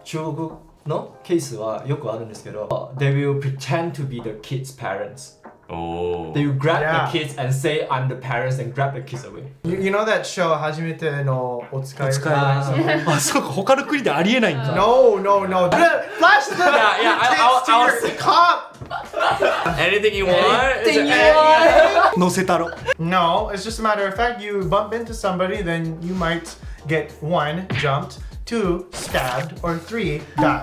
中国のケースはよくあるんですけど They will pretend to be the kids' parents. Oh. They will grab Yeah. the kids and say I'm the parents and grab the kids away. You know that show 初めてのお使いああ、そうか、他の国でありえないんか。 No. Flash the yeah, kids to I your was- cop. Anything you want? Anything you want. 乗せたろ。 No, it's just a matter of fact. You bump into somebody, then you might get 1, jumped, 2, stabbed, or 3, die.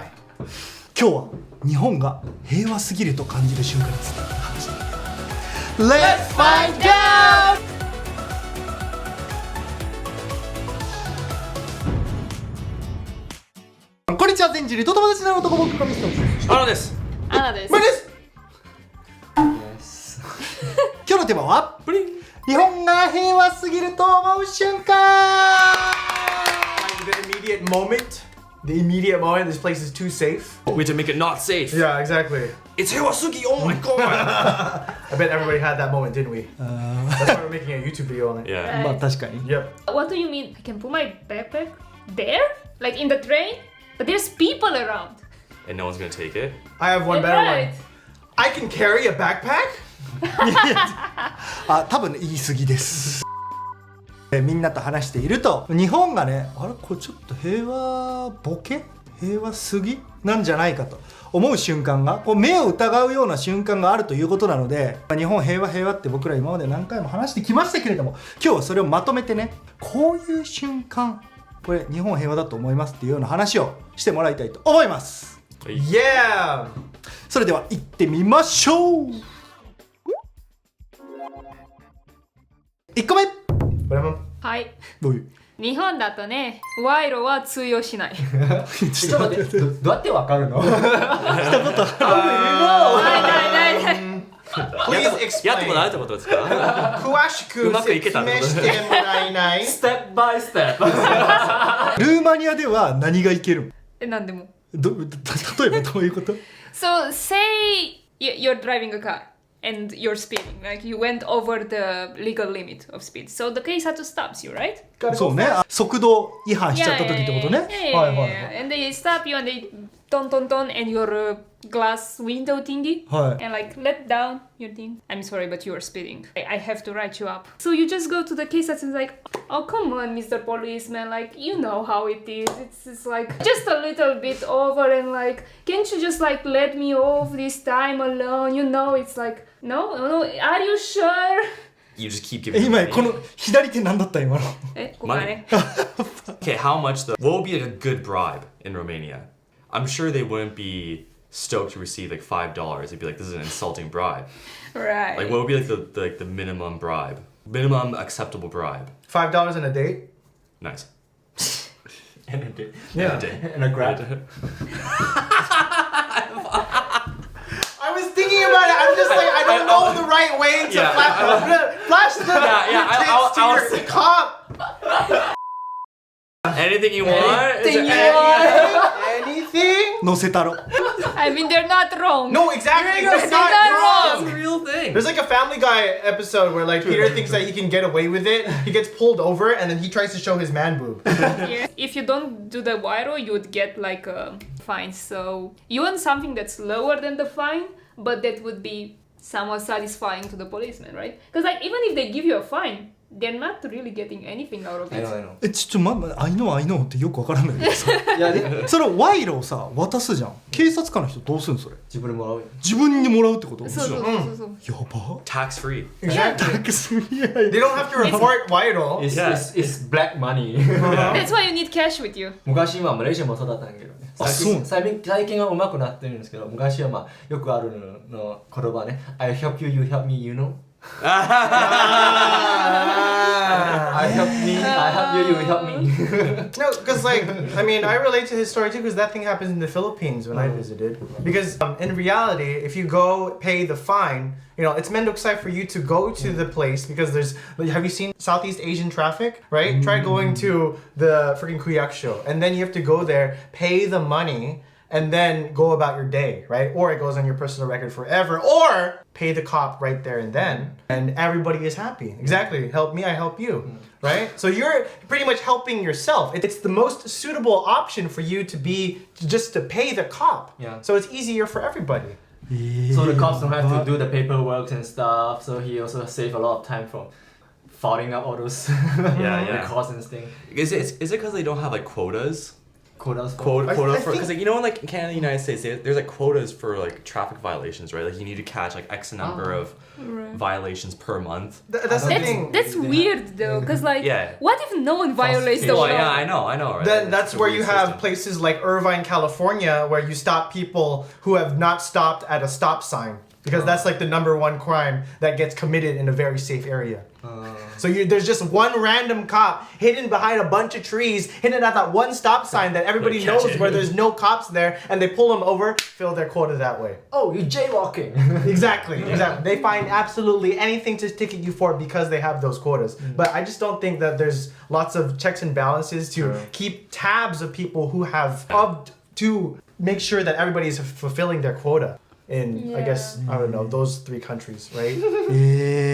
今日は日本が平和すぎると感じる瞬間について話していきます。Let's find out! こんにちは、全人類と友達の男僕がミスターです。アナです。アナです。マリです。今日のテーマは日本が平和すぎると思う瞬間。 The immediate moment, this place is too safe. We had to make it not safe. Yeah, exactly. It's Hewasugi. Oh my god. I bet everybody had that moment, didn't we? That's why we're making a YouTube video on it. Yeah. まあ確かに。 Yep. What do you mean? I can put my backpack there? Like in the train? But there's people around. And no one's gonna take it. I have one better Right. one. I can carry a backpack? あ、多分ね、言い過ぎです。みんなと話していると日本がね、あれこれちょっと平和ボケ平和すぎなんじゃないかと思う瞬間がこう目を疑うような瞬間があるということなので、日本平和平和って僕ら今まで何回も話してきましたけれども、今日はそれをまとめてね、こういう瞬間これ日本平和だと思いますっていうような話をしてもらいたいと思います。 Yeah! それでは行ってみましょう。1個目はい。どういう日本だとね、賄賂は通用しない。ちょっと待って、どうやってわかるの？ないないない。Please やってもら explain. うってことですか？詳しくうまくいけたの？説明してもらえない？ Step by step. ルーマニアでは何がいけるの？なんでも。例えばどういうこと？ So say you're driving a car and you're speeding, like you went over the legal limit of speed. So the case had to stop you, right? そうね、速度違反しちゃった時ってことね。 Yeah. はいはいはい。 And they stop you and they ton and your glass window thingy はい。 and like let down your thing. I'm sorry, but you are speeding. I have to write you up. So you just go to the case and like, oh come on, Mr. Policeman, like you know how it is. It's like just a little bit over and like, can't you just like let me off this time alone? You know, it's like, no, are you sure? You just keep giving. 今 money. この左手なんだった今の。ここはね。 Okay, how much though? What would be like a good bribe in Romania? I'm sure they wouldn't be stoked to receive like $5. They'd be like, this is an insulting bribe. Right. Like, what would be like the minimum bribe? Minimum acceptable bribe. $5 in a date? Nice. And a day. Yeah. And a grab. I was thinking about it. I'm just like, I don't know the right way to Yeah. flash the I kids to was- your cop. Anything you want? Anything Is you there want. Anything? 乗せたろ。 I mean, they're not wrong. No, exactly. They're It's not not wrong. wrong. It's a real thing. There's like a Family Guy episode where like Peter thinks that he can get away with it. He gets pulled over and then he tries to show his man boob. Yeah. If you don't do the wiro, you would get like a fine. So you want something that's lower than the fine, but that would be somewhat satisfying to the policeman, right? Because like even if they give you a fine, they're not really getting anything out of I it. know, I know. ちょっとI know ってよくわからないけどさ。いやでそれを賄賂をさ渡すじゃん。警察官の人どうするんそれ？自分でもらうよ。自分にもらうってこと？そうそうそうそう。やば。 Tax free. Exactly. いやい They や don't have to report vital. It's, Yeah. it's black money. That's why you need cash with you. 昔はマレーシアもそうだったんだけどね。あそう最近は上手くなってるんですけど、昔はまあよくあるの言葉ね。I help you, you help me, you know. I help you, you help me. No, because like, I mean, I relate to his story too because that thing happened in the Philippines when I visited. Because in reality, if you go pay the fine, you know, it's mendokusai for you to go to the place because there's, have you seen Southeast Asian traffic, right? Try going to the freaking Kuyak show and then you have to go there, pay the money, and then go about your day, right? Or it goes on your personal record forever, or pay the cop right there and then, and everybody is happy. Exactly. Help me, I help you, right? So you're pretty much helping yourself. It's the most suitable option for you to just to pay the cop. Yeah. So it's easier for everybody. So the cops don't have to do the paperwork and stuff. So he also save a lot of time from filing out all those records and things. Is it because they don't have like quotas? Quotas. Quota I for think- because like you know in like Canada, and the United States, there's like quotas for like traffic violations, right? Like you need to catch like X number of violations per month. That's the thing. That's weird though, because like, Yeah. what if no one violates the Oh law? yeah, I know, right? Then that's a where weird you have system. places like Irvine, California, where you stop people who have not stopped at a stop sign. Because that's like the number one crime that gets committed in a very safe area. So there's just one random cop hidden behind a bunch of trees, hidden at that one stop sign that everybody Catch knows it. where there's no cops there, and they pull them over, fill their quota that way. Oh, you're jaywalking. Exactly. They find absolutely anything to ticket you for because they have those quotas. But I just don't think that there's lots of checks and balances to keep tabs of people who have to make sure that everybody is fulfilling their quota. In I guess I don't know those 3 countries, right?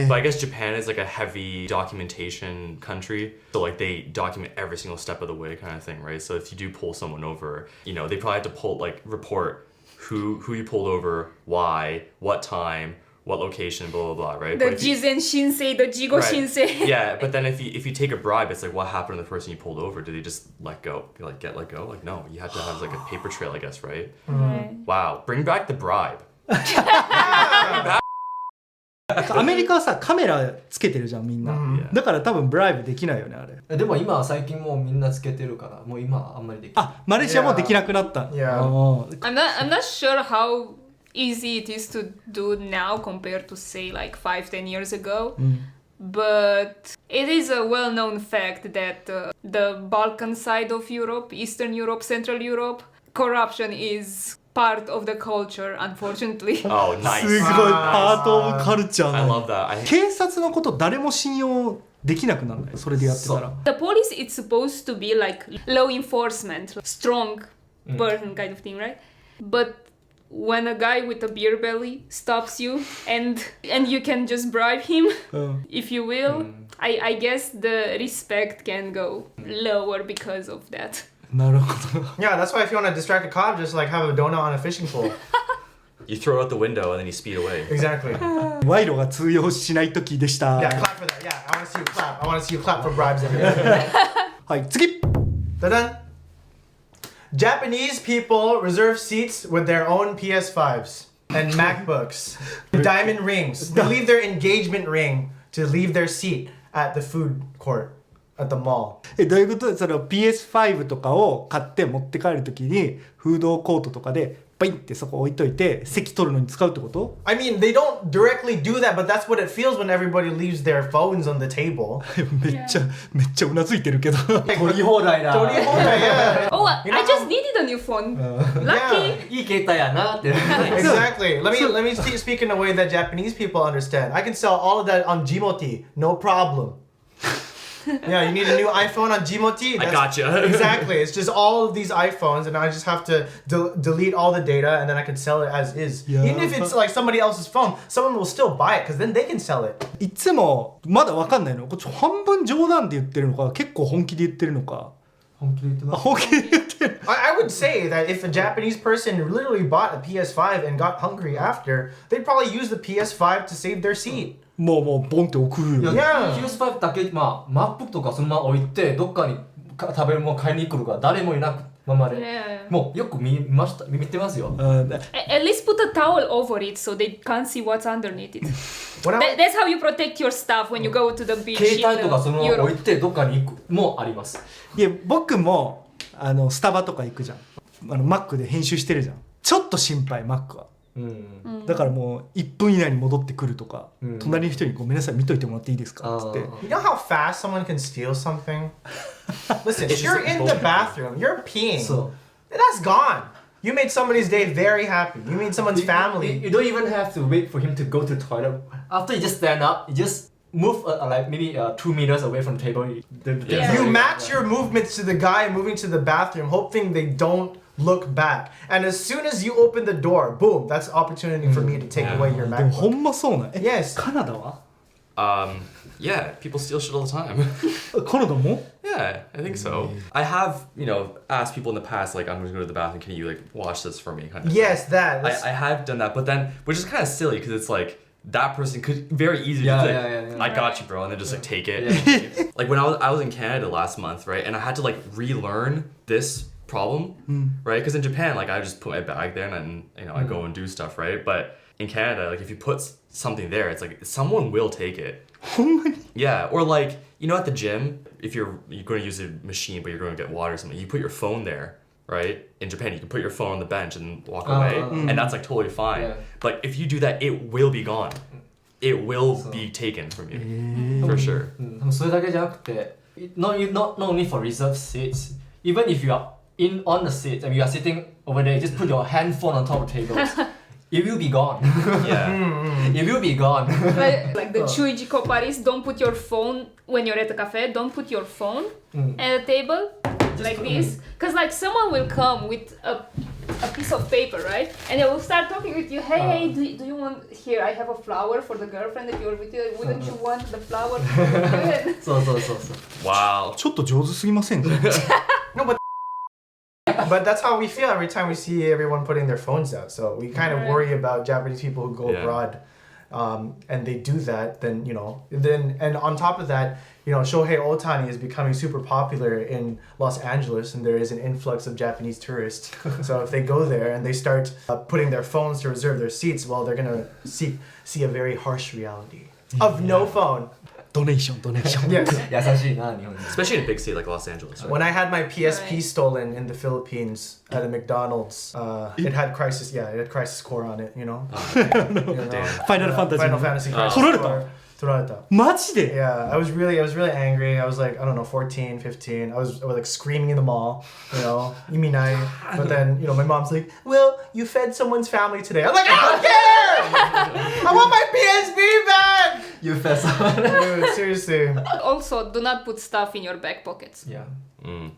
But I guess Japan is like a heavy documentation country, so like they document every single step of the way, kind of thing, right? So if you do pull someone over, you know they probably have to report who you pulled over, why, what time, what location, blah blah blah, right? The But if you- Jizen Shinsei, the Jigo Right. Shinsei. Yeah, but then if you take a bribe, it's like what happened to the person you pulled over? Did they just let go? Get let go? Like no, you have to have like a paper trail, I guess, right? Right. Wow, bring back the bribe. アメリカはさカメラつけてるじゃんみんな、だから多分ブライブできないよねあれ。でも今は最近もうみんなつけてるからもう今はあんまりできない。あマレーシアもできなくなった。 Yeah. あー I'm not sure how easy it is to do now compared to say like 5-10 years ago. But it is a well-known fact that the Balkan side of Europe, Eastern Europe, Central Europe, corruption is part of the culture, unfortunately. Oh, nice. すごいパートオブカルチャー I な love that. 警察のこと誰も信用できなくなるねそれでやってたら。 The police is supposed to be like law enforcement, strong person kind of thing, right? But when a guy with a beer belly stops you and you can just bribe him, if you will, I guess the respect can go lower because of that. なるほど。 Yeah, that's why if you want to distract a cop, just like have a donut on a fishing pole. You throw out the window and then you speed away. Exactly. 賄賂が通用しない時でした。 Yeah, clap for that. Yeah, I want to see you clap. I want to see you clap for bribes every day. はい次。 Da-dun. Japanese people reserve seats with their own PS5s and MacBooks. Diamond rings. They leave their engagement ring to leave their seat at the food court at the mall. どういうことその PS5 とかを買って持って帰る時にフードコートとかでバインってそこ置いといて席取るのに使うってこと I mean, they don't directly do that, but that's what it feels when everybody leaves their phones on the table. めっちゃうなずいてるけど取り放題だ。 Yeah, Oh, You know I just how- needed a new phone. Lucky. いい携帯やなって。 exactly. Let me speak in a way that Japanese people understand. I can sell all of that on Jimoti, no problem. Yeah, you need a new iPhone on Jimoti? I gotcha. Exactly. It's just all of these iPhones, and I just have to delete all the data, and then I can sell it as is. Yeah. Even if it's like somebody else's phone, someone will still buy it because then they can sell it. いつもまだ分かんないのこっち半分冗談で言ってるのか結構本気で言ってるのか本気で言ってあます。本気で言ってる I would say that if a Japanese person literally bought a PS5 and got hungry after, they'd probably use the PS5 to save their seat. もうボンって置くよいや、 Yeah. PS5 だけ、まあ、MacBook とかそのまま置いて、どっかに食べるもの買いに来るから、誰もいなくままで。Yeah. もうよく見てますよ。うん At least put a towel over it so they can't see what's underneath it. When I, That's how you protect your stuff when you go to the beach 携 in 帯とかそのまま置 Europe. いて、どっかに行くもあります。いや僕もスタバとか行くじゃんMac で編集してるじゃんちょっと心配 Mac はうん。だからもう1分以内に戻ってくるとか、うん隣の人にごめんなさい見といてもらっていいですかっつって you know how fast someone can steal something? Listen, if It's you're just a in the phone. bathroom, you're peeing. そう。 That's gone. You made somebody's day very happy. You made someone's family. You don't even have to wait for him to go to the toilet. After you just stand up, you just move like maybe 2 meters away from the table. Yeah. You match your movements to the guy moving to the bathroom, hoping they don't look back. And as soon as you open the door, boom, that's opportunity for me to take away your でもほ MacBook. んまそうなん。Yes. カナダは Yeah, people steal shit all the time. カナダも Yeah, I think so. I have, asked people in the past, like, I'm going to go to the bathroom, can you, like, wash this for me? Kind of Yes, thing. that. That's- I have done that, but then, which is kind of silly, because it's like, that person could very easily Yeah, just, like, yeah. I got you, bro, and then just, like, take it. Like, when I was in Canada last month, right, and I had to, like, relearn this problem, right? Because in Japan, like, I just put my bag there, and then, I go and do stuff, right? But in Canada, like, if you put something there, it's like, someone will take it. ほんまに Yeah, or like, at the gym, if you're going to use a machine, but you're going to get water or something, you put your phone there, right? In Japan, you can put your phone on the bench and walk away, and that's like totally fine. Yeah. But if you do that, it will be gone. It will be taken from you, for sure. でもそれだけじゃなくて not only for reserved seats, even if you are on the seat and you are sitting over there, just put your handphone on top of the table. It will be gone. Yeah. It will be gone. Like the Chuichi Paris, don't put your phone when you're at a cafe. Don't put your phone at a table like this, because like someone will come with a piece of paper, right? And they will start talking with you. Hey, do you want here? I have a flower for the girlfriend that you're with. Wouldn't you want the flower? そうそう。 Wow. ちょっと上手すぎませんか But that's how we feel every time we see everyone putting their phones out. So we kind of worry about Japanese people who go abroad, and they do that. Then and on top of that, Shohei Ohtani is becoming super popular in Los Angeles, and there is an influx of Japanese tourists. So if they go there and they start putting their phones to reserve their seats, well, they're gonna see a very harsh reality of no phone. ドネーションドネーション Yes. 優しいな日本人。 Especially in a big city like Los Angeles, right? When I had my PSP Right. stolen in the Philippines at a McDonald's, it had crisis. Yeah, it had crisis core on it. Damn. ファイナルファンタジー Final Fantasy crisis 取られた core. 取られた。マジで Yeah, I was really angry. I was like, I don't know, 14, 15. I was like screaming in the mall, iminai. But then, my mom's like, well, you fed someone's family today. I'm like, I don't care! I want my PSP back! You fess up. Dude, seriously. Also, do not put stuff in your back pockets. Yeah.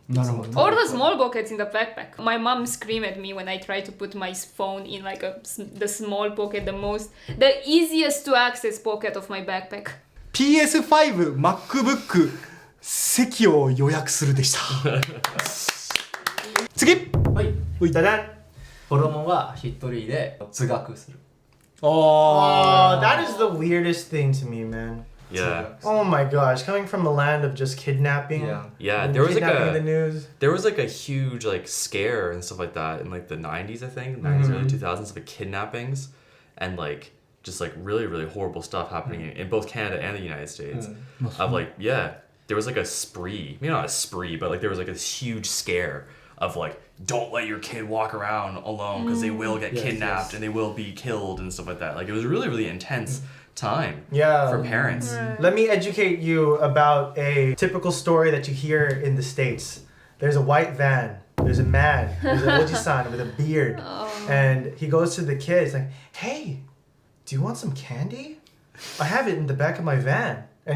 なるほど Or the small pockets in the backpack. My mom screamed at me when I tried to put my phone in like the small pocket, the easiest to access pocket of my backpack. PS5、MacBook、席を予約するでした次はい。だだん。子供が一人で通学する。 Oh, that is the weirdest thing to me, man. Yeah. Oh my gosh, coming from a land of just kidnapping. Yeah. Yeah, and there was kidnapping in the like news. there was like a huge like scare and stuff like that in like the 90s, I think, 90s early 2000s, of like kidnappings and like just like really really horrible stuff happening in both Canada and the United States. Of like there was like a spree, maybe not a spree, but like there was like this huge scare of like don't let your kid walk around alone because they will get kidnapped and they will be killed and stuff like that. Like it was really really intense time for parents. Let me educate you about a typical story that you hear in the States. There's a white van. There's a man. There's an oji-san with a beard. And he goes to the kids like, hey, do you want some candy? I have it in the back of my van. And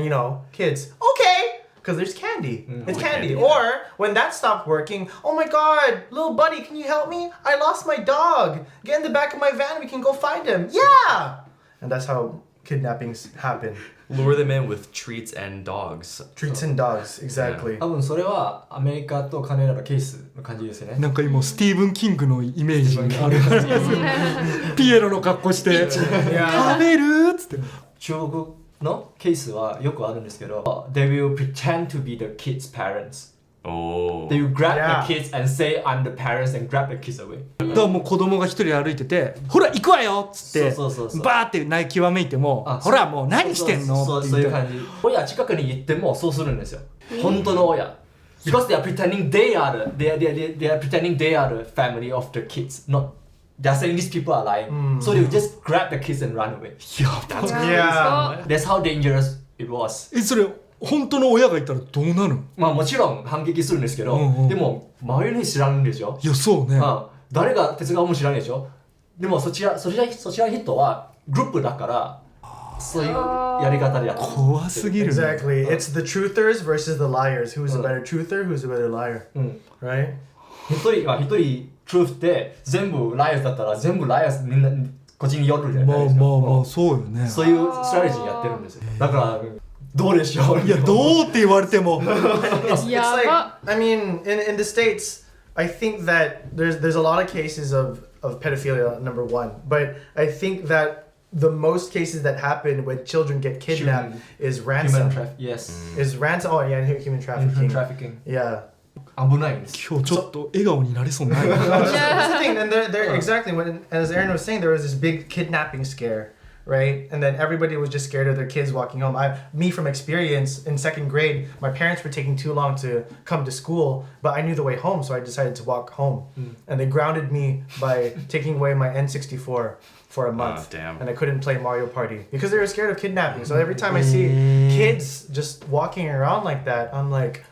kids, okay, because there's candy. It's candy. Or when that stopped working, oh my God, little buddy, can you help me? I lost my dog. Get in the back of my van. We can go find him. Yeah. And that's how kidnappings happen. Lure them in with treats and dogs. Treats and dogs, exactly. 多分それはアメリカとカナダのケースの感じですよね。なんか今スティーブン・キングのイメージある感じですピエロの格好して食べるっつって中国のケースはよくあるんですけど They will pretend to be the kids' parents. Oh. They will grab Yeah. the kids and say I'm the parents and grab the kids away. だからもう子供が一人歩いててほら行くわよっつってそうバーって泣きわめいてもほらもう何してんのそうって言っていう感じ。親近くに行ってもそうするんですよ。本当の親。Because they are pretending they are pretending they are the family of the kids. Not they are saying these people are lying. So they will just grab the kids and run away. やば Yeah. That's how dangerous it was. それ本当の親がいたらどうなるのまあもちろん反撃するんですけど、でも周りに知らんでしょ。いやそうね誰が手伝うも知らないでしょ。でもそちらの人はグループだからそういうやり方でやってる。怖すぎるね Exactly. It's the truthers versus the liars. Who's a better truther? Who's a better liar? Right? 一人 truth で全部 liars だったら全部 liars みんなこっちに寄るじゃないですか。まあそうよね。そういうストラテジーやってるんですよ。だからどうでしょう。いやどうって言われても。It's like, I mean, in the States, I think that there's a lot of cases of pedophilia, number one. But I think that the most cases that happen when children get kidnapped is ransom. Is ransom? Oh yeah, human trafficking. Yeah. 危ないんです。今日ちょっと笑顔になれそうにない。 That's the thing, and they're exactly when, as Aaron was saying, there was this big kidnapping scare, right? And then everybody was just scared of their kids walking home. Me from experience, in second grade, my parents were taking too long to come to school, but I knew the way home, so I decided to walk home. And they grounded me by taking away my N64 for a month. Damn. And I couldn't play Mario Party because they were scared of kidnapping. So every time I see kids just walking around like that, I'm like,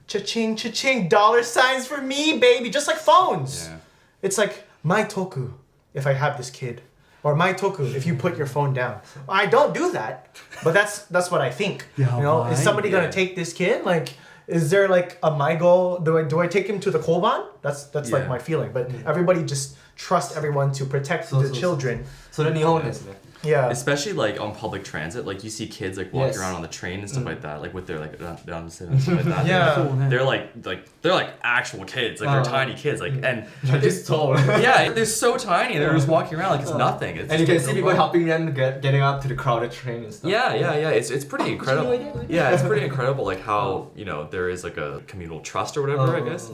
cha-ching, cha-ching, dollar signs for me, baby, just like phones. Yeah. It's like, my toku, if I have this kid. Or my toku, if you put your phone down. I don't do that, but that's what I think. You know, is somebody gonna take this kid? Like, is there like a my goal? Do I take him to the koban? That's like my feeling. But everybody just trust everyone to protect the children. それ日本ですね。 Yeah. Especially like on public transit, like you see kids like walking around on the train and stuff like that, like with their like down the and stuff like that. Yeah. They're like actual kids, like they're tiny kids, like and Just tall. yeah, they're so tiny. They're just walking around like it's nothing. It's And you just can see people helping them getting up to the crowded train and stuff. Yeah. It's pretty incredible. Yeah, it's pretty incredible, like how there is like a communal trust or whatever, I guess.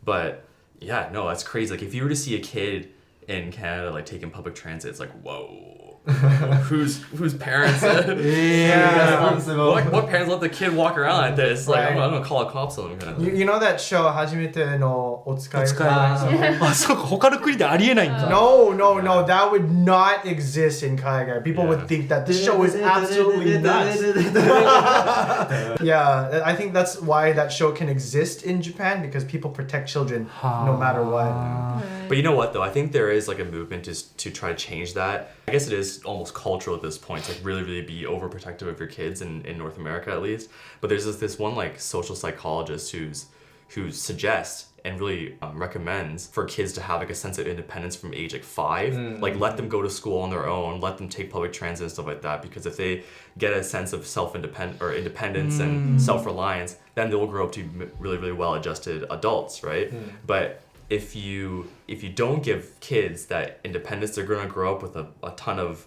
But yeah, no, that's crazy. Like if you were to see a kid in Canada like taking public transit, it's like whoa. whose parents what parents let the kid walk around like this? Like I'm gonna call a cops on them. You know that show, 初めてのお使い? あ、そうか、他の国でありえないんだ。 No, that would not exist in Kaigai. People would think that this show is absolutely nuts. Yeah, I think that's why that show can exist in Japan, because people protect children no matter what. But you know what though? I think there is like a movement to try to change that. I guess it is almost cultural at this point to like really be overprotective of your kids in North America at least. But there's this one like social psychologist who suggests and really recommends for kids to have like a sense of independence from age like 5. Like let them go to school on their own, let them take public transit and stuff like that, because if they get a sense of independence and self-reliance, then they'll grow up to be really well-adjusted adults, right? But if you don't give kids that independence, they're gonna grow up with a ton of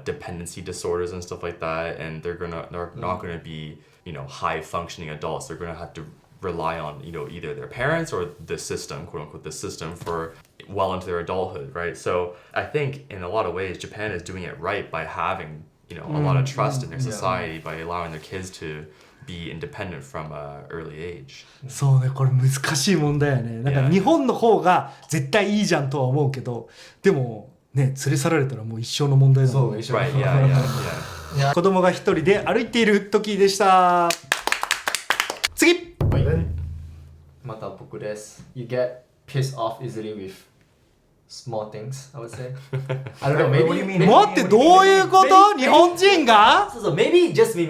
dependency disorders and stuff like that, and they're not gonna be high functioning adults. They're gonna have to rely on either their parents or the system, quote unquote, the system for well into their adulthood, right? So I think in a lot of ways Japan is doing it right by having a lot of trust in their society, by allowing their kids to be independent from an early age. そうね、これ難しい問題やね。なんか日本の方が絶対いいじゃんとは思うけど、でもね、連れ去られたらもう一生の問題だもんね。そう、Right, yeah. 子供が一人で歩いている時でした。次。また僕です。You get pissed off easily with small things, I would say. I don't know, maybe. What do you mean? 待って、どういうこと？日本人が？ So maybe just me,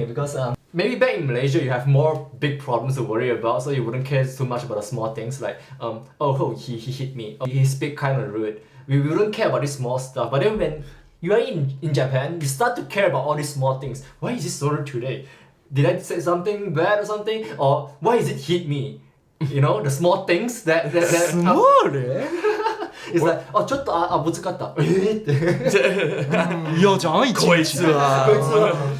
because maybe back in Malaysia you have more big problems to worry about, so you wouldn't care too much about the small things like he hit me, he speak kind of rude. We wouldn't care about this small stuff, but then when you are in Japan, you start to care about all these small things. Why is this so rude today? Did I say something bad or something? Or why is it hit me? The small things that Small? It's like, ちょっとぶつかった。って嫌じゃん、いちいち。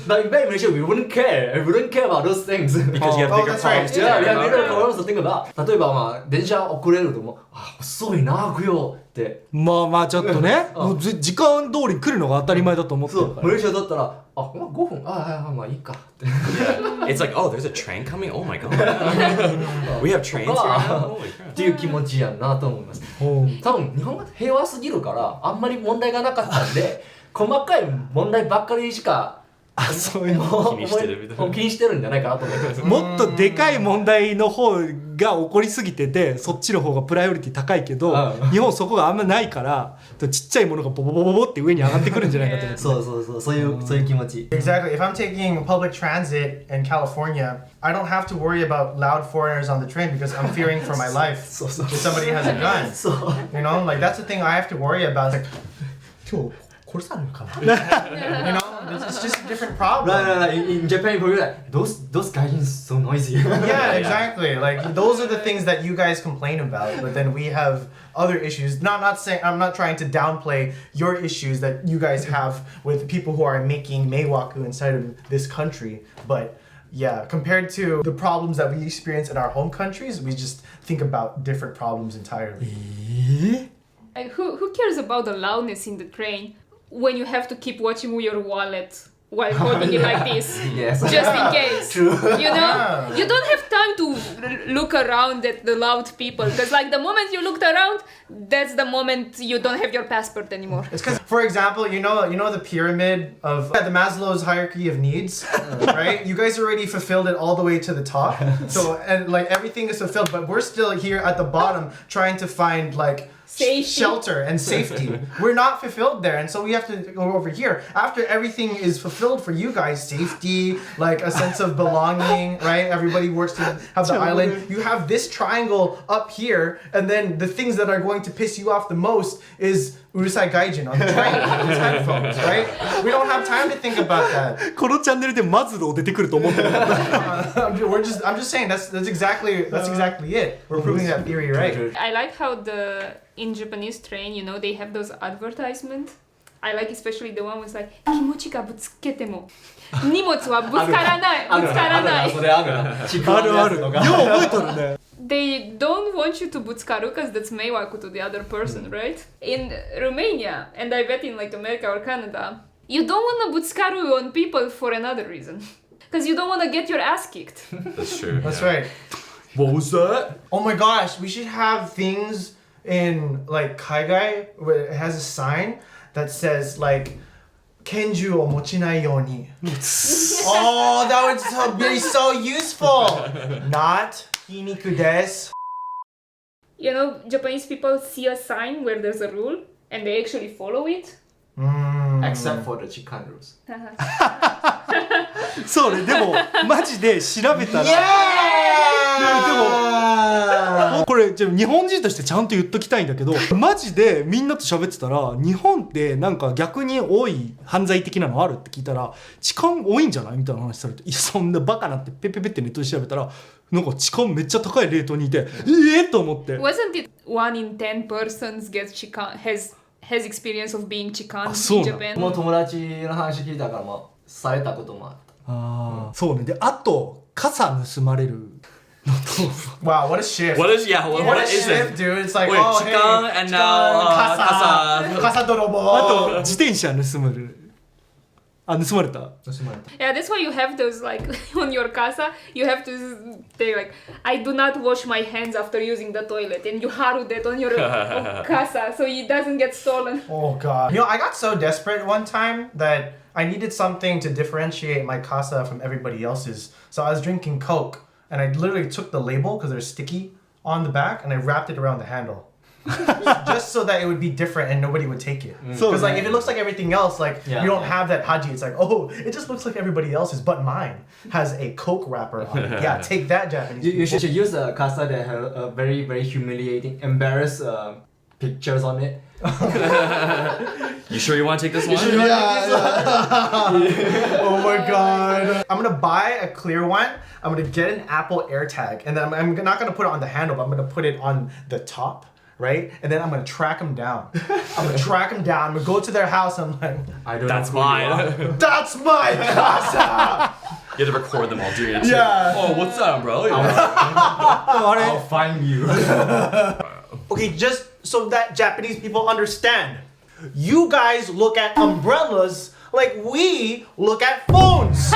Like back in Malaysia, we wouldn't care. We wouldn't care about those things. Because you have bigger that's right. problems. Yeah, we have bigger problems to think about. 例えば電車遅れるとも遅いな、行くよって。まあちょっとね、もう時間通り来るのが当たり前だと思ってるから。マレーシアだったら、5分、まあいいかって。It's like, oh, there's a train coming? Oh my god. We have trains here now? Holy crap. っていう気持ちやんなと思います。多分日本が平和すぎるからあんまり問題がなかったんで、細かい問題ばっかりしかそういうの気にしてるみたいな。気にしてるんじゃないかなと思います。もっとでかい問題の方がが起こりすぎててそっちの方がプライオリティ高いけど、うん日本そこがあんまないからちっちゃいものがボボボボボって上に上がってくるんじゃないかと思って。そういう気持ち。 Exactly. If I'm taking public transit in California, I don't have to worry about loud foreigners on the train because I'm fearing for my life. So. If somebody has a gun. You know, like that's the thing I have to worry about. Like, 今日殺されるかな you know, it's just a different problem. Right. In Japan, people are like, those guys are so noisy. Yeah, exactly. Like those are the things that you guys complain about, but then we have other issues. Not saying I'm not trying to downplay your issues that you guys have with people who are making meiwaku inside of this country, but yeah, compared to the problems that we experience in our home countries, we just think about different problems entirely. Like, who cares about the loudness in the train when you have to keep watching your wallet while holding it like this? Yes. Just in case. True. You know? Yeah. You don't have time to look around at the loud people. Because like the moment you looked around, that's the moment you don't have your passport anymore. It's because, for example, you know the pyramid of the Maslow's hierarchy of needs, right? You guys already fulfilled it all the way to the top. So, and like everything is fulfilled, but we're still here at the bottom trying to find like Safety. shelter and safety. We're not fulfilled there, and so we have to go over here. After everything is fulfilled for you guys, safety, like a sense of belonging, right? Everybody works to have the island. You have this triangle up here, and then the things that are going to piss you off the most is Urusai Gaijin on the train with headphones, right? We don't have time to think about that. このチャンネルでマズロー出てくると思ってる。 I'm just saying that's exactly it. We're proving that theory, right? I like how in Japanese train, you know, they have those advertisements. I like especially the one with like 気持ちがぶつけても荷物はぶつからないぶつからない。それあるな。あるある。よう覚えとるね。 They don't want you to butskaru because that's meiwaku to the other person, right? In Romania, and I bet in like America or Canada, you don't want to butskaru on people for another reason. Because you don't want to get your ass kicked. That's true. That's yeah. right. What was that? Oh my gosh, we should have things in like Kaigai where it has a sign that says like Kenju o mochinai yoni. Oh, that would be so useful. Not hiniku desu. You know, Japanese people see a sign where there's a rule and they actually follow it. Except for the Chikan rules. そうね、でもマジで調べたら、でもこれじゃ日本人としてちゃんと言っときたいんだけど、マジでみんなと喋ってたら日本ってなんか逆に多い犯罪的なのあるって聞いたら痴漢多いんじゃないみたいな話されて、いやそんなバカなってペペペってネットで調べたらなんか痴漢めっちゃ高いレートにいてと思って。 Wasn't it 1 in 10 persons gets chikan has experience of being chikan in Japan? もう友達の話聞いたからもうされたこともあった。そうね。であと傘盗まれるのと。 Wow, what a shift. What is what What a is shift, it? dude. It's like, Wait, oh, chikan hey, and now kasa. Kasa dorobo. あと自転車盗まれる。あ、盗まれた。 Yeah, that's why you have those like on your casa. You have to say like, I do not wash my hands after using the toilet, and you haru that on your casa so it doesn't get stolen. Oh god. You know, I got so desperate one time that I needed something to differentiate my casa from everybody else's. So I was drinking Coke, and I literally took the label because they're sticky on the back, and I wrapped it around the handle. Just so that it would be different and nobody would take it. Because like if it looks like everything else, like you don't have that haji. It's like, oh, it just looks like everybody else's, but mine has a Coke wrapper on it. Yeah, take that, Japanese You people. should use a casa that have a very, very humiliating, embarrassed pictures on it. You sure you want to take this one? Oh my god. I'm gonna buy a clear one. I'm gonna get an Apple AirTag, and then I'm not gonna put it on the handle, but I'm gonna put it on the top. Right? And then I'm gonna track them down. I'm gonna go to their house and I'm like, I don't That's know who you are. mine. that's my casa! You have to record them all doing it too. Yeah. Oh, what's that, bro? I'll find you. Okay, just so that Japanese people understand, you guys look at umbrellas like we look at phones.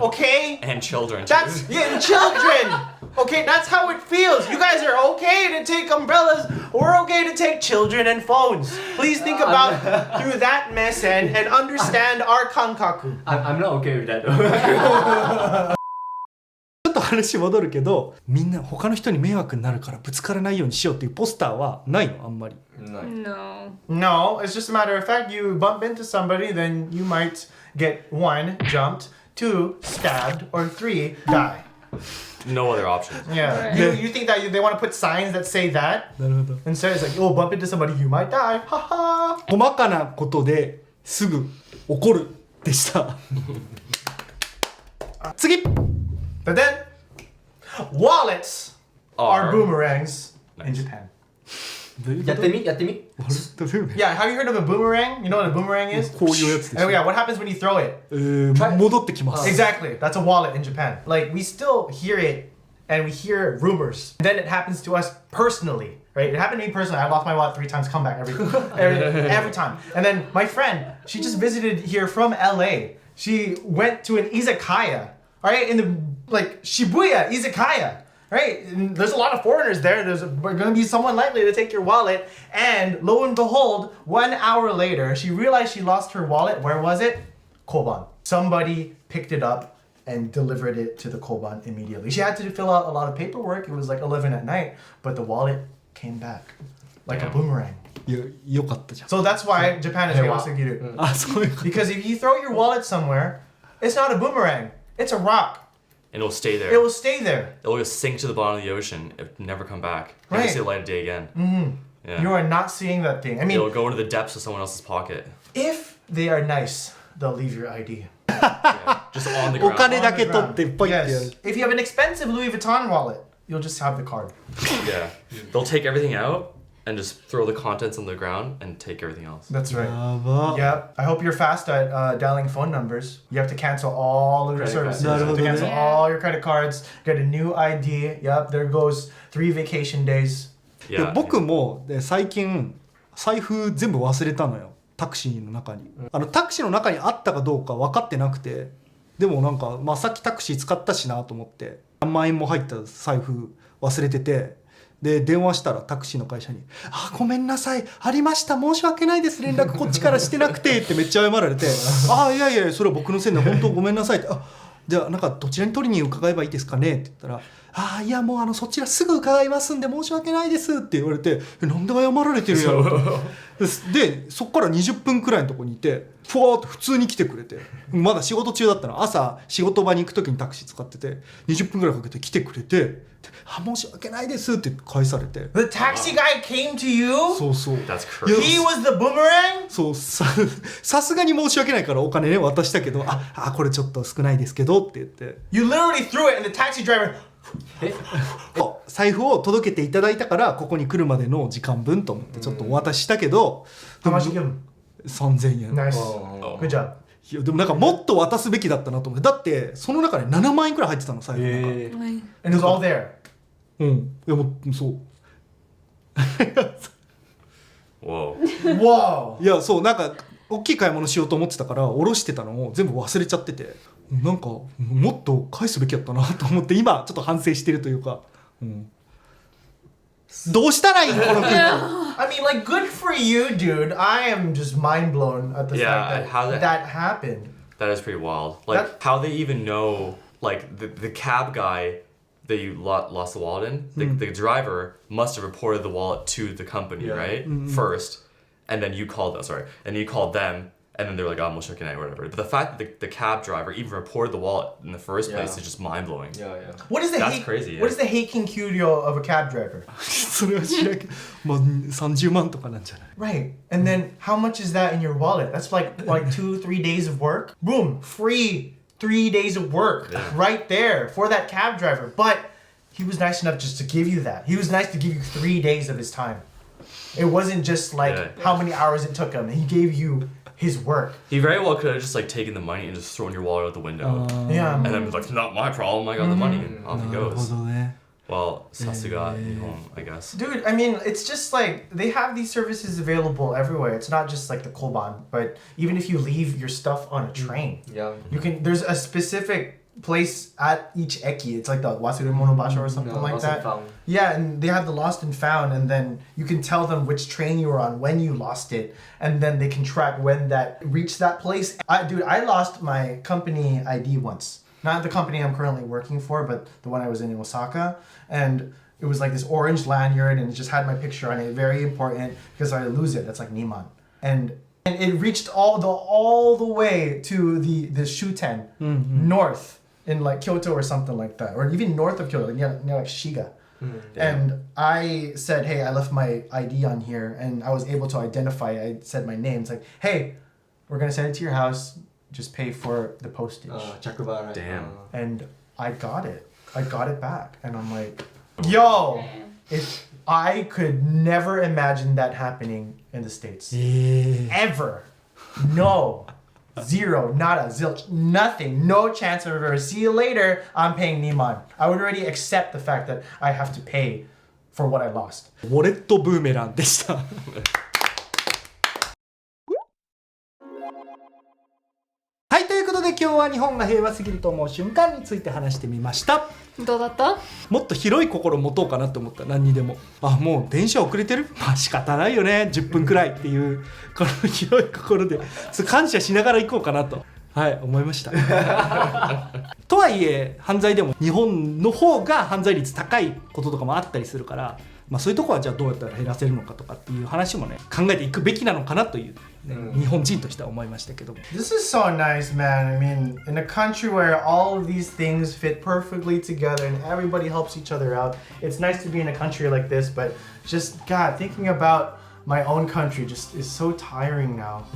Okay? And children too. That's and children. Okay, that's how it feels. You guys are okay to take umbrellas. We're okay to take children and phones. Please think about through that mess and understand our kankaku. I'm not okay with that though. 話戻るけど、みんな他の人に迷惑になるからぶつからないようにしようっていうポスターはないのあんまり。ない。 No. No, it's just a matter of fact. You bump into somebody, then you might get 1, jumped, 2, stabbed, or 3, die. No other options. Yeah. Right. You think that they want to put signs that say that? なるほど。 Instead, it's like, oh, bump into somebody, you might die. Ha ha. 細かなことですぐ怒るでした。次。 But then, wallets are Are boomerangs in Nice. Japan. やってみやってみ Yeah, have you heard of a boomerang? You know what a boomerang is? こういうやつでし Oh ょ。 yeah, what happens when you throw it? 戻ってきます。 Exactly. That's a wallet in Japan. Like, we still hear it and we hear rumors. Then it happens to us personally, right? It happened to me personally. I lost my wallet 3 times, come back every time. And then my friend, she just visited here from LA. She went to an izakaya, right? In the, like, Shibuya izakaya. Right? And there's a lot of foreigners there. There's going to be someone likely to take your wallet. And lo and behold, 1 hour later, she realized she lost her wallet. Where was it? Koban. Somebody picked it up and delivered it to the Koban immediately. She had to fill out a lot of paperwork. It was like 11 at night, but the wallet came back like a Damn. boomerang. いや、よかったじゃん。 So that's why Japan is Hey, wow. heiwasegiru. あ、そういうこと。 Because if you throw your wallet somewhere, it's not a boomerang. It's a rock. And it'll stay there. It will stay there. It'll just sink to the bottom of the ocean. It'll never come back. Never Right. see the light of day again. Yeah. You are not seeing that thing. I mean, It'll go into the depths of someone else's pocket. if they are nice, they'll leave your ID. Yeah. Just on the お ground. 金だけ取ってポイってやる。 Yes. If you have an expensive Louis Vuitton wallet, you'll just have the card. Yeah. They'll take everything out and just throw the contents on the ground and take everything else. That's right. やば。 Yep. I hope you're fast at dialing phone numbers. You have to cancel all of your Credit cards. services. You have to cancel Yeah. all your credit cards. Get a new ID. Yep. There goes 3 vacation days. で Yeah. 僕も最近財布全部忘れたのよ、タクシーの中に。タクシーの中にあったかどうか分かってなくて、でもなんか、さっきタクシー使ったしなと思って何万円も入った財布忘れてて、で電話したらタクシーの会社に「あ、ごめんなさい、ありました、申し訳ないです、連絡こっちからしてなくて」ってめっちゃ謝られて「あ、いやいやそれは僕のせいで本当ごめんなさい」って「あ、じゃあなんかどちらに取りに伺えばいいですかね」って言ったら「あ、いやもうそちらすぐ伺いますんで申し訳ないです」って言われて「なんで謝られてるやろ」と。でそっから20分くらいのとこにいてふわーって普通に来てくれて、まだ仕事中だったの。朝仕事場に行く時にタクシー使ってて20分くらいかけて来てくれて「あ、申し訳ないです」って返されて。 The taxi guy came to you? そうそう。 That's Yeah. crazy. He was the boomerang? そうさすがに申し訳ないからお金ね渡したけど、あ、これちょっと少ないですけどって言って、 You literally threw it and the taxi driver... 財布を届けていただいたからここに来るまでの時間分と思ってちょっとお渡ししたけど、 How much you give him? 3000円。 Nice. Oh. Good job. いやでもなんかもっと渡すべきだったなと思って、だってその中で7万円くらい入ってたの財布の中。 Like, And it was all there. うん。いやもうそう。 Whoa. Whoa. いやそう、なんか大きい買い物しようと思ってたから下ろしてたのを全部忘れちゃってて、なんかもっと返すべきだったなと思って今ちょっと反省してるというか、どうしたらいいこの国。 I mean, like, good for you, dude. I am just mind blown at the Yeah, fact how that that- that happened. That is pretty wild. Like how they even know, like the cab guy that you lost the wallet in, the driver must have reported the wallet to the company, Yeah. right? First, and then you called them. Sorry, and you called them, and then they were like, "Oh, I'm checking out, whatever." But the fact that the cab driver even reported the wallet in the first place Yeah. is just mind blowing. Yeah, yeah. What is the That's hate, crazy, yeah. What is the Heikin Kyuryo of a cab driver? それは知らんけど、まあ30万とかなんじゃない。 Right. And then how much is that in your wallet? That's like 2-3 days of work. Boom, free 3 days of work right there for that cab driver. But he was nice enough just to give you that. He was nice to give you 3 days of his time. It wasn't just like Yeah. how many hours it took him. He gave you his work. He very well could have just like taken the money and just thrown your wallet out the window, Yeah. and then was like, "Not my problem. I got the money." And off he なるほ goes. どね。 Well, sasuga nihon, I guess. Dude, I mean, it's just like they have these services available everywhere. It's not just like the Koban, but even if you leave your stuff on a train, Yeah. you can. There's a specific place at each eki. It's like the Wasuremono Basho or something No, like lost and that. found. Yeah, and they have the lost and found, and then you can tell them which train you were on when you lost it, and then they can track when that reached that place. I lost my company ID once. not the company I'm currently working for, but the one I was in Osaka. And it was like this orange lanyard and it just had my picture on it. Very important because if I lose it, that's like Niman. And it reached all the way to the Shuten north in like Kyoto or something like that, or even north of Kyoto, near like Shiga. And I said, hey, I left my ID on here, and I was able to identify. I said my name. It's like, hey, we're gonna send it to your house. Just pay for the postage. Damn. And I got it. I got it back, and I'm like, yo, if I could never imagine that happening in the States. Ever. No. Zero, nada, zilch, nothing, no chance of ever. See you later, I'm paying Niman. I would already accept the fact that I have to pay for what I lost. ウォレットブーメランでした。はい、ということで今日は日本が平和すぎると思う瞬間について話してみました。どうだった？もっと広い心持とうかなと思った。何にでももう電車遅れてる、まあ仕方ないよね、10分くらいっていうこの広い心で感謝しながら行こうかなと思いましたとはいえ犯罪でも日本の方が犯罪率高いこととかもあったりするから、そういうとこはじゃあどうやったら減らせるのかとかっていう話もね考えていくべきなのかなという、日本人としては思いましたけど。 This is so nice, man. I mean, in a country where all of these things fit perfectly together and everybody helps each other out, it's nice to be in a country like this, but just, God, thinking about my own country just is so tiring now.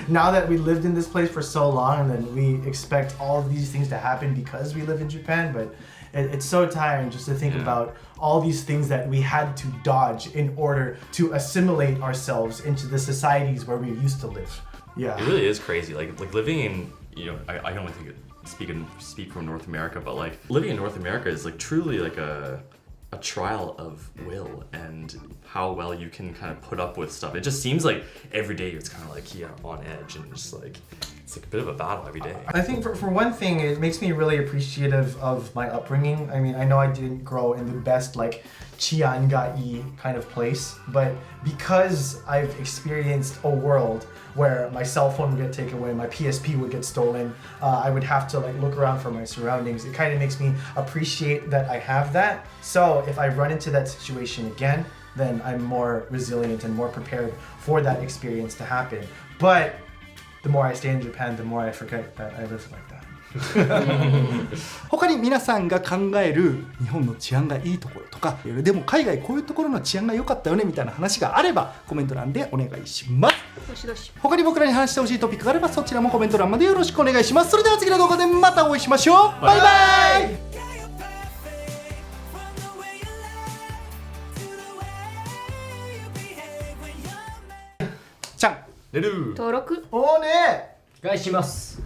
Now that we lived in this place for so long and then we expect all of these things to happen because we live in Japan, but it's so tiring just to think about all these things that we had to dodge in order to assimilate ourselves into the societies where we used to live. Yeah. It really is crazy. Like living in, I don't think speak from North America, but like living in North America is like truly like a trial of will and how well you can kind of put up with stuff. It just seems like every day it's kind of like on edge and just like it's like a bit of a battle every day. I think for one thing, it makes me really appreciative of my upbringing. I mean, I know I didn't grow in the best like chiangai kind of place, but because I've experienced a world where my cell phone would get taken away, my PSP would get stolen, I would have to like look around for my surroundings. It kind of makes me appreciate that I have that. So if I run into that situation again, then I'm more resilient and more prepared for that experience to happen. But the more I stay in Japan, the more I forget that I live like that. 他に皆さんが考える日本の治安がいいところとか、でも海外こういうところの治安が良かったよねみたいな話があればコメント欄でお願いします。どしどし。他に僕らに話してほしいトピックがあればそちらもコメント欄までよろしくお願いします。それでは次の動画でまたお会いしましょう。バイバイ。ちゃんLeru. 登録おーねお願いします。